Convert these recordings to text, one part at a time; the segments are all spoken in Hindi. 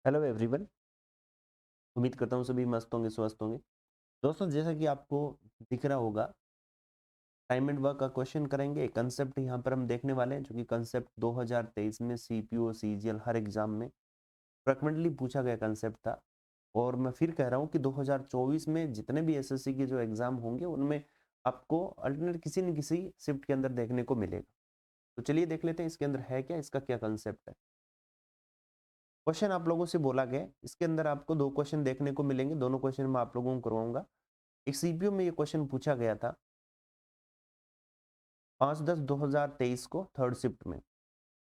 Hello everyone. उम्मीद करता हूँ सभी मस्त होंगे, स्वस्थ होंगे। दोस्तों, जैसा कि आपको दिख रहा होगा, टाइम एंड वर्क का क्वेश्चन करेंगे। कंसेप्ट यहाँ पर हम देखने वाले हैं, जो कि कंसेप्ट 2023 में सीपीओ सीजीएल हर एग्जाम में फ्रिक्वेंटली पूछा गया कंसेप्ट था। और मैं फिर कह रहा हूँ कि 2024 में जितने भी एसएससी के जो एग्जाम होंगे उनमें आपको अल्टरनेट किसी न किसी शिफ्ट के अंदर देखने को मिलेगा। तो चलिए देख लेते हैं इसके अंदर है क्या, इसका क्या कंसेप्ट है। क्वेश्चन आप लोगों से बोला गया है, इसके अंदर आपको दो क्वेश्चन देखने को मिलेंगे। दोनों क्वेश्चन मैं आप लोगों को करवाऊंगा। एक सीपीयू में ये क्वेश्चन पूछा गया था 5/10/2023 को थर्ड शिफ्ट में।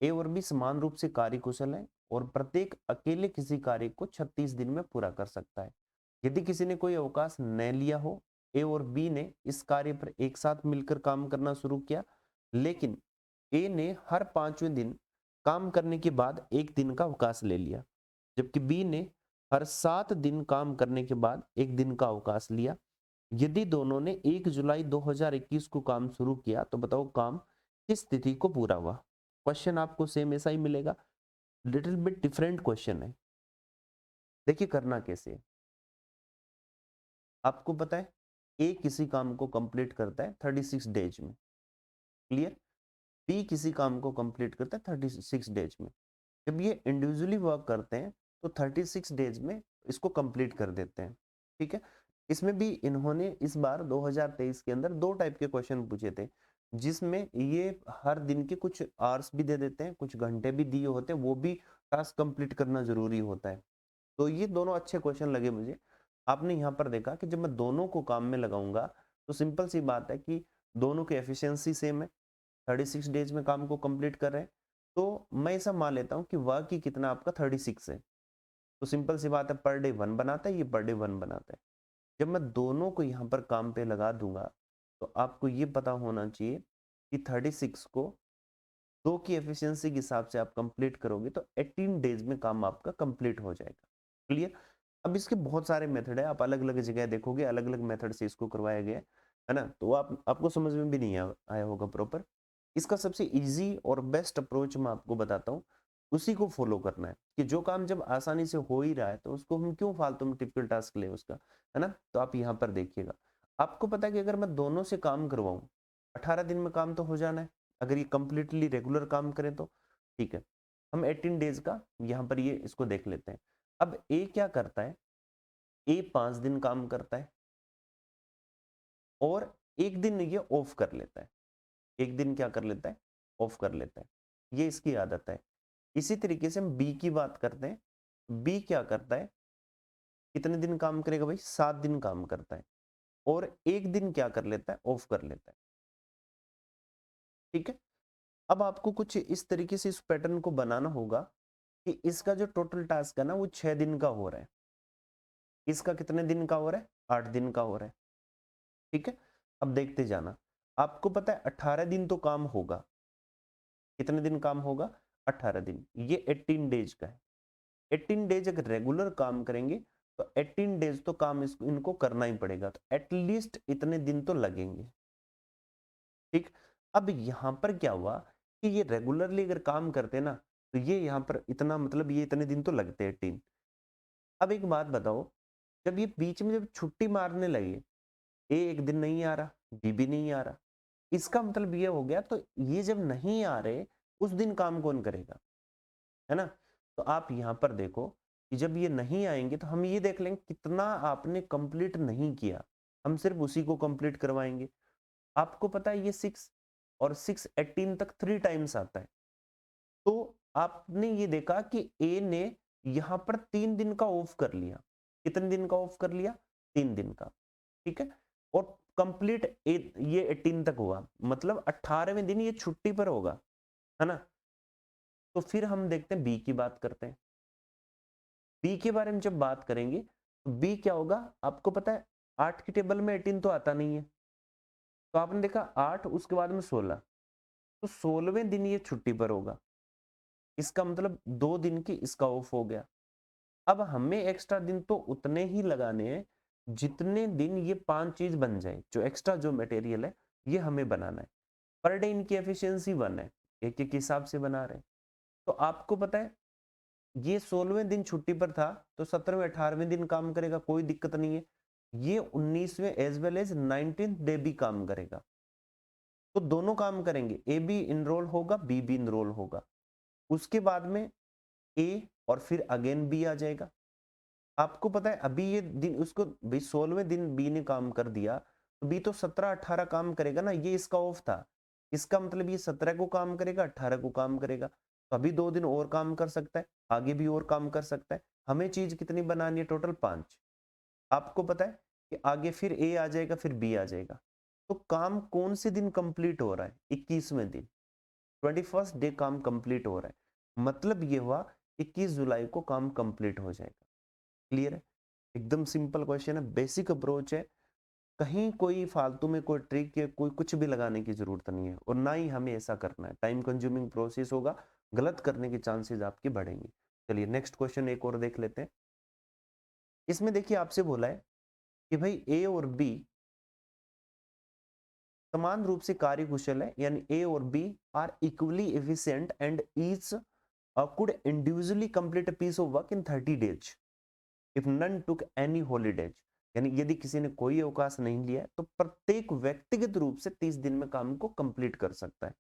ए और बी समान रूप से कार्यकुशल है और प्रत्येक अकेले किसी कार्य को 36 दिन में पूरा कर सकता है। यदि किसी ने कोई अवकाश न लिया हो, ए और बी ने इस कार्य पर एक साथ मिलकर काम करना शुरू किया, लेकिन ए ने हर 5वें दिन काम करने के बाद एक दिन का अवकाश ले लिया, जबकि बी ने हर 7 दिन काम करने के बाद एक दिन का अवकाश लिया। यदि दोनों ने 1 जुलाई 2021 को काम शुरू किया तो बताओ काम किस तिथि को पूरा हुआ। क्वेश्चन आपको सेम ऐसा ही मिलेगा, लिटिल बिट डिफरेंट क्वेश्चन है। देखिए करना कैसे है। आपको पता है ए किसी काम को कंप्लीट करता है 36 डेज में, क्लियर। बी किसी काम को कंप्लीट करता है 36 डेज में। जब ये इंडिविजुअली वर्क करते हैं तो 36 डेज में इसको कंप्लीट कर देते हैं, ठीक है। इसमें भी इन्होंने इस बार 2023 के अंदर दो टाइप के क्वेश्चन पूछे थे, जिसमें ये हर दिन के कुछ आवर्स भी दे देते हैं, कुछ घंटे भी दिए होते हैं, वो भी टास्क कंप्लीट करना जरूरी होता है। तो ये दोनों अच्छे क्वेश्चन लगे मुझे। आपने यहाँ पर देखा कि जब मैं दोनों को काम में लगाऊंगा तो सिंपल सी बात है कि दोनों की एफिशिएंसी सेम है, 36 डेज में काम को कंप्लीट कर रहे हैं। तो मैं ऐसा मान लेता हूँ कि वर्क ही कितना आपका 36 है। तो सिंपल सी बात है, पर डे 1 बनाता है, ये पर डे 1 बनाता है। जब मैं दोनों को यहाँ पर काम पे लगा दूंगा तो आपको ये पता होना चाहिए कि 36 को 2 की एफिशिएंसी के हिसाब से आप कंप्लीट करोगे तो 18 डेज में काम आपका कंप्लीट हो जाएगा, क्लियर। अब इसके बहुत सारे मेथड है, आप अलग अलग जगह देखोगे अलग अलग मेथड से इसको करवाया गया है ना। तो आपको समझ में भी नहीं आया होगा प्रॉपर। इसका सबसे इजी और बेस्ट अप्रोच मैं आपको बताता हूँ, उसी को फॉलो करना है कि जो काम जब आसानी से हो ही रहा है तो उसको हम क्यों फालतू में टिपिकल टास्क ले उसका, है ना। तो आप यहाँ पर देखिएगा, आपको पता है कि अगर मैं दोनों से काम करवाऊं 18 दिन में काम तो हो जाना है, अगर ये कंप्लीटली रेगुलर काम करें तो, ठीक है। हम 18 डेज का यहाँ पर ये इसको देख लेते हैं। अब ए क्या करता है, ए 5 दिन काम करता है और एक दिन ये ऑफ कर लेता है। एक दिन क्या कर लेता है, ऑफ कर लेता है, ये इसकी आदत है। इसी तरीके से हम बी की बात करते हैं। बी क्या करता है, कितने दिन काम करेगा भाई, 7 दिन काम करता है और एक दिन क्या कर लेता है, ऑफ कर लेता है, ठीक है। अब आपको कुछ इस तरीके से इस पैटर्न को बनाना होगा कि इसका जो टोटल टास्क है ना वो 6 दिन का हो रहा है, इसका कितने दिन का हो रहा है, 8 दिन का हो रहा है, ठीक है। अब देखते जाना, आपको पता है 18 दिन तो काम होगा, कितने दिन काम होगा, 18 दिन, ये 18 डेज का है। 18 डेज अगर रेगुलर काम करेंगे तो 18 डेज तो काम इसको इनको करना ही पड़ेगा, तो एटलीस्ट इतने दिन तो लगेंगे, ठीक। अब यहां पर क्या हुआ कि ये रेगुलरली अगर काम करते ना तो ये यहाँ पर इतना मतलब ये इतने दिन तो लगते हैं 18। अब एक बात बताओ, जब ये बीच में जब छुट्टी मारने लगे, ए एक दिन नहीं आ रहा, बी भी नहीं आ रहा, इसका मतलब ये हो गया, तो ये जब नहीं आ रहे उस दिन काम कौन करेगा, है ना। तो आप यहाँ पर देखो कि जब ये नहीं आएंगे तो हम ये देख लेंगे कितना आपने कंप्लीट नहीं किया, हम सिर्फ उसी को कंप्लीट करवाएंगे। आपको पता है ये 6 और 6 18 तक 3 टाइम्स आता है। तो आपने ये देखा कि ए ने यहाँ पर 3 दिन का ऑफ कर लिया, कितने दिन का ऑफ कर लिया, 3 दिन का, ठीक है। और कंप्लीट ये 18 तक हुआ, मतलब 18वें दिन ये छुट्टी पर होगा, है ना। तो फिर हम देखते हैं बी की बात करते हैं। बी के बारे में जब बात करेंगे तो बी क्या होगा, आपको पता है 8 की टेबल में 18 तो आता नहीं है, तो आपने देखा 8 उसके बाद में 16, तो 16वें दिन ये छुट्टी पर होगा, इसका मतलब 2 दिन की इसका ऑफ हो गया। अब हमें एक्स्ट्रा दिन तो उतने ही लगाने हैं जितने दिन ये 5 चीज बन जाए, जो एक्स्ट्रा जो मटेरियल है ये हमें बनाना है। पर डे इनकी एफिशिएंसी 1 है, एक एक हिसाब से बना रहे हैं। तो आपको पता है ये 16वें दिन छुट्टी पर था तो 17वें 18वें दिन काम करेगा, कोई दिक्कत नहीं है। ये 19वें as well as 19th day भी काम करेगा, तो दोनों काम करेंगे, ए भी इनरोल होगा, बी भी इनरोल होगा। उसके बाद में ए और फिर अगेन बी आ जाएगा। आपको पता है अभी ये दिन उसको भाई 16वें दिन बी ने काम कर दिया, तो बी तो 17-18 काम करेगा ना, ये इसका ऑफ था। इसका मतलब ये 17 को काम करेगा, 18 को काम करेगा, तो अभी 2 दिन और काम कर सकता है, आगे भी और काम कर सकता है। हमें चीज कितनी बनानी है? टोटल 5। आपको पता है कि आगे फिर ए आ जाएगा, फिर बी आ जाएगा। तो काम कौन से दिन कंप्लीट हो रहा है? 21वें दिन, 21st डे काम कंप्लीट हो रहा है। मतलब ये हुआ 21 जुलाई को काम कंप्लीट हो जाएगा। क्लियर है? एकदम सिंपल क्वेश्चन है, बेसिक अप्रोच है, कहीं कोई फालतू में कोई ट्रिक या कोई कुछ भी लगाने की जरूरत नहीं है, और ना ही हमें ऐसा करना है। टाइम कंज्यूमिंग प्रोसेस होगा, गलत करने के चांसेस आपके बढ़ेंगे। चलिए नेक्स्ट क्वेश्चन एक और देख लेते हैं। इसमें देखिए आपसे बोला है कि भाई ए और बी समान रूप से कार्यकुशल है, यानी ए और B are equally efficient and each could individually complete a piece of work in 30 days if none took any holidays। यानी यदि किसी ने कोई अवकाश नहीं लिया तो प्रत्येक व्यक्तिगत रूप से 30 दिन में काम को कंप्लीट कर सकता है।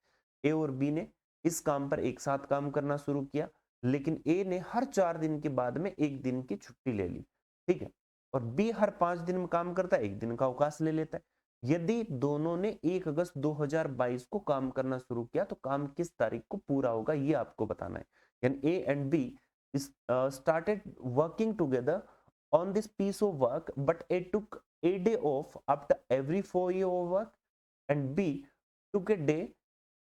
ए और बी ने इस काम पर एक साथ काम करना शुरू किया, लेकिन ए ने हर 4 दिन के बाद में एक दिन की छुट्टी ले ली, ठीक है, और बी हर 5 दिन में काम करता है, एक दिन का अवकाश ले लेता है। यदि दोनों ने 1 अगस्त 2022 को काम करना शुरू किया तो काम किस तारीख को पूरा होगा, ये आपको बताना है। यानी A and B started working together on this piece of work, but A took a day off after every 4 year of work, and B took a day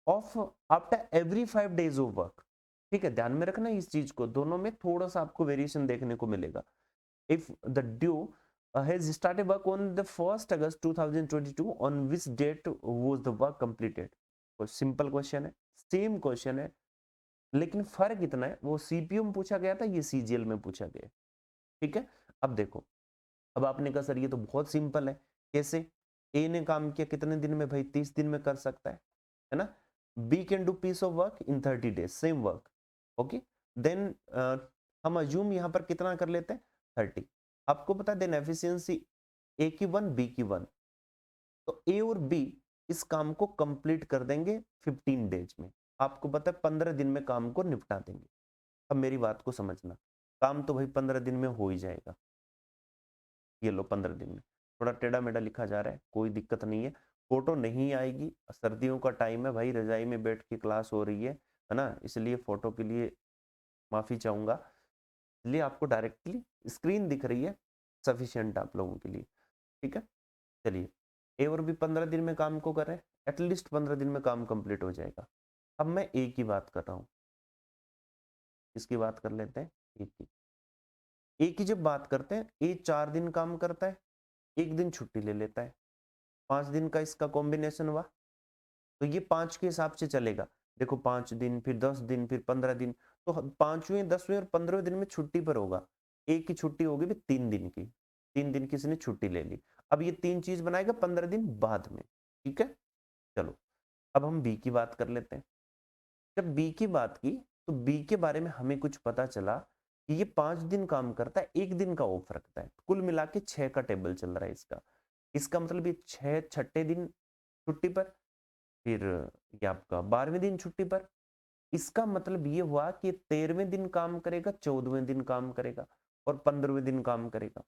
off after every 5 days of work। ठीक है, ध्यान में रखना इस चीज को, दोनों में थोड़ा सा आपको वेरिएशन देखने को मिलेगा। If the due has started work on the 1st August 2022, on which date was the work completed? Simple question है, सेम क्वेश्चन है, लेकिन फर्क इतना है, वो सीपीयू में पूछा गया था, ये सीजीएल में पूछा गया। ठीक है, अब देखो, अब आपने कहा सर ये तो बहुत सिंपल है, कैसे? ए ने काम किया कितने दिन में? भाई 30 दिन में कर सकता है ना। B can do piece of work in 30 days, same work, okay. Then हम अज्यूम यहां पर कितना कर लेते हैं? 30। आपको पता है देन एफिशिएंसी ए की 1, बी की 1, तो ए और बी इस काम को कंप्लीट कर देंगे 15 डेज में। आपको पता है 15 दिन में काम को निपटा देंगे। अब मेरी बात को समझना, काम तो भाई 15 दिन में हो ही जाएगा। ये लो 15 दिन में, थोड़ा टेढ़ा मेढ़ा लिखा जा रहा है, कोई दिक्कत नहीं है, फोटो नहीं आएगी, सर्दियों का टाइम है भाई, रजाई में बैठ के क्लास हो रही है ना, इसलिए फोटो के लिए माफी चाहूंगा। इसलिए आपको डायरेक्टली स्क्रीन दिख रही है, सफिशियंट आप लोगों के लिए, ठीक है। चलिए, ए और बी 15 दिन में काम को कर रहे हैं, एटलीस्ट 15 दिन में काम कंप्लीट हो जाएगा। अब मैं ए की बात कर रहा हूँ, इसकी बात कर लेते हैं, ए की। ए की जब बात करते हैं, ए 4 दिन काम करता है, एक दिन छुट्टी ले लेता है, 5 दिन का इसका कॉम्बिनेशन हुआ, तो ये 5 के हिसाब से चलेगा। देखो 5 दिन, फिर 10 दिन, फिर 15 दिन, तो 5वें 10वें और 15वें दिन में छुट्टी पर होगा। एक की छुट्टी होगी भी 3 दिन की, 3 दिन किसी ने छुट्टी ले ली। अब ये 3 चीज बनाएगा 15 दिन बाद में, ठीक है। चलो, अब हम बी की बात कर लेते हैं। जब बी की बात की तो बी के बारे में हमें कुछ पता चला कि ये 5 दिन काम करता है, एक दिन का ऑफ रखता है, कुल मिला के 6 का टेबल चल रहा है इसका। इसका मतलब ये 6 छठे दिन छुट्टी पर, फिर ये आपका 12वें दिन छुट्टी पर। इसका मतलब ये हुआ कि 13वें दिन काम करेगा, 14वें दिन काम करेगा और 15वें दिन काम करेगा,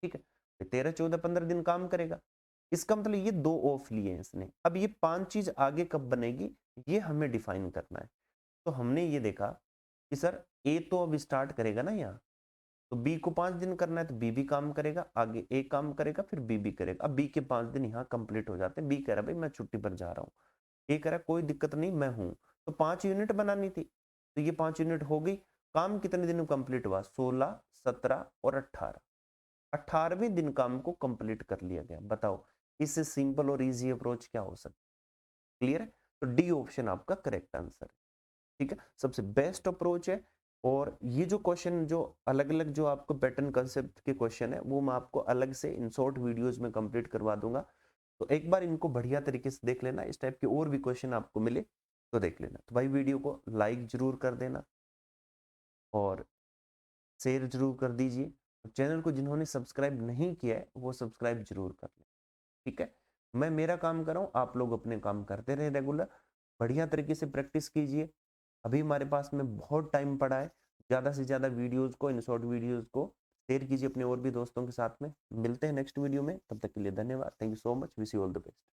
ठीक है। 13 14 15 दिन काम करेगा। इसका मतलब ये 2 ऑफ लिए हैं इसने। अब ये 5 चीज आगे कब बनेगी, ये हमें डिफाइन करना है। तो हमने ये देखा कि सर ए तो अब स्टार्ट करेगा ना यहाँ, तो बी को 5 दिन करना है, तो बी भी काम करेगा, आगे ए काम करेगा, फिर बी भी करेगा। अब बी के 5 दिन यहाँ कंप्लीट हो जाते हैं। बी कह रहा है भाई मैं छुट्टी पर जा रहा हूँ, ए कह रहा है कोई दिक्कत नहीं मैं हूँ, तो 5 यूनिट बनानी थी, तो ये 5 यूनिट हो गई। काम कितने दिन में कंप्लीट हुआ? 16, 17 और 18, 18वें दिन काम को कंप्लीट कर लिया गया। बताओ इससे सिंपल और इजी अप्रोच क्या हो सकता है? क्लियर है? तो डी ऑप्शन आपका करेक्ट आंसर है, ठीक है, सबसे बेस्ट अप्रोच है। और ये जो क्वेश्चन, जो अलग अलग जो आपको पैटर्न कंसेप्ट के क्वेश्चन है, वो मैं आपको अलग से इन शॉर्ट वीडियोस में कंप्लीट करवा दूंगा, तो एक बार इनको बढ़िया तरीके से देख लेना। इस टाइप के और भी क्वेश्चन आपको मिले तो देख लेना। तो भाई वीडियो को लाइक जरूर कर देना। और शेयर जरूर कर दीजिए। चैनल को जिन्होंने सब्सक्राइब नहीं किया है वो सब्सक्राइब जरूर कर लें, ठीक है। मैं मेरा काम कर रहा हूँ, आप लोग अपने काम करते रहे रेगुलर, बढ़िया तरीके से प्रैक्टिस कीजिए। अभी हमारे पास में बहुत टाइम पड़ा है, ज़्यादा से ज़्यादा वीडियोस को, इन शॉर्ट वीडियोस को शेयर कीजिए अपने और भी दोस्तों के साथ में। मिलते हैं नेक्स्ट वीडियो में, तब तक के लिए धन्यवाद। Thank you so much, wish you all the best.